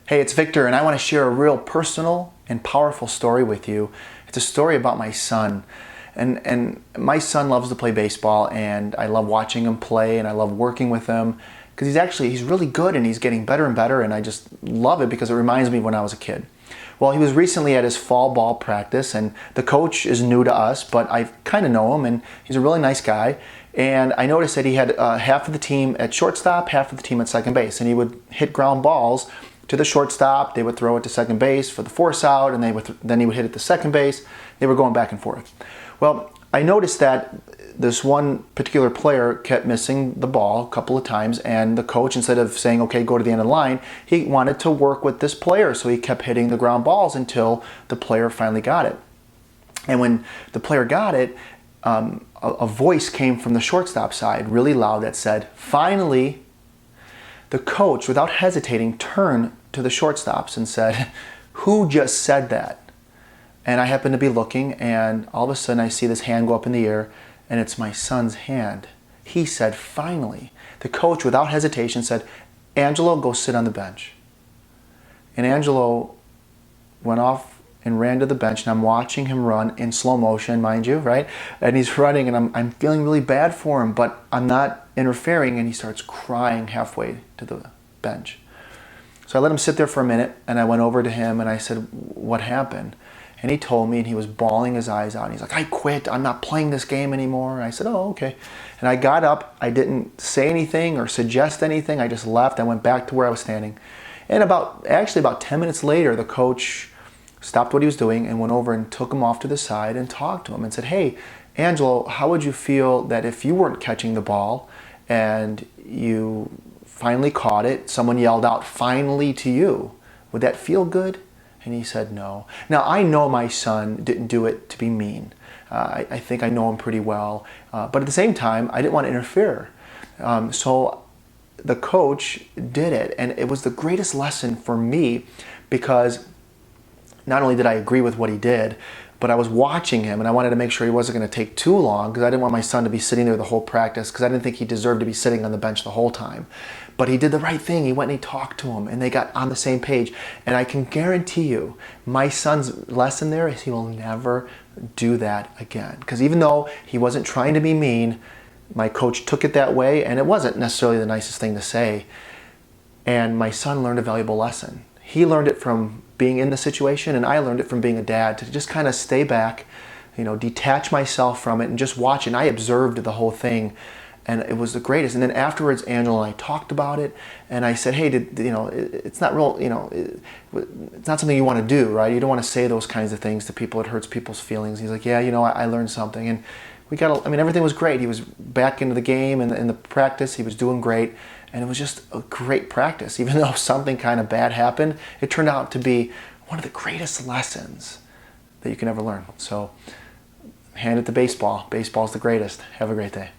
Hey, it's Victor, and I want to share a real personal and powerful story with you. It's a story about my son. And my son loves to play baseball, and I love watching him play, and I love working with him because he's really good, and he's getting better and better, and I just love it because it reminds me of when I was a kid. Well, he was recently at his fall ball practice, and the coach is new to us, but I kind of know him, and he's a really nice guy. And I noticed that he had half of the team at shortstop, half of the team at second base, and he would hit ground balls to the shortstop. They would throw it to second base for the force out, and then he would hit it to second base. They were going back and forth. Well, I noticed that this one particular player kept missing the ball a couple of times, and the coach, instead of saying, okay, go to the end of the line, he wanted to work with this player, so he kept hitting the ground balls until the player finally got it. And when the player got it, a voice came from the shortstop side really loud that said, finally. The coach, without hesitating, turned to the shortstops and said, who just said that? And I happened to be looking, and all of a sudden I see this hand go up in the air, and it's my son's hand. He said, finally. The coach, without hesitation, said, Angelo, go sit on the bench. And Angelo went off and ran to the bench, and I'm watching him run in slow motion, mind you, right? And he's running, and I'm feeling really bad for him, but I'm not interfering, and he starts crying halfway to the bench. So I let him sit there for a minute, and I went over to him, and I said, what happened? And he told me, and he was bawling his eyes out. And he's like, I quit. I'm not playing this game anymore. And I said, oh, okay. And I got up. I didn't say anything or suggest anything. I just left. I went back to where I was standing. And about 10 minutes later, the coach stopped what he was doing and went over and took him off to the side and talked to him and said, hey, Angelo, how would you feel that if you weren't catching the ball and you finally caught it, someone yelled out, finally, to you? Would that feel good? And he said no. Now, I know my son didn't do it to be mean. I think I know him pretty well. But at the same time, I didn't want to interfere. So the coach did it. And it was the greatest lesson for me because not only did I agree with what he did, but I was watching him, and I wanted to make sure he wasn't going to take too long because I didn't want my son to be sitting there the whole practice because I didn't think he deserved to be sitting on the bench the whole time. But he did the right thing. He went and he talked to him, and they got on the same page. And I can guarantee you, my son's lesson there is he will never do that again. Because even though he wasn't trying to be mean, my coach took it that way, and it wasn't necessarily the nicest thing to say. And my son learned a valuable lesson. He learned it from being in the situation, and I learned it from being a dad, to just kind of stay back, detach myself from it and just watch. And I observed the whole thing, and it was the greatest. And then afterwards, Angela and I talked about it, and I said, hey, it's not real, it's not something you want to do, right? You don't want to say those kinds of things to people. It hurts people's feelings. He's like, yeah, I learned something. And everything was great. He was back into the game and in the practice. He was doing great. And it was just a great practice. Even though something kind of bad happened, it turned out to be one of the greatest lessons that you can ever learn. So hand it to baseball. Baseball's the greatest. Have a great day.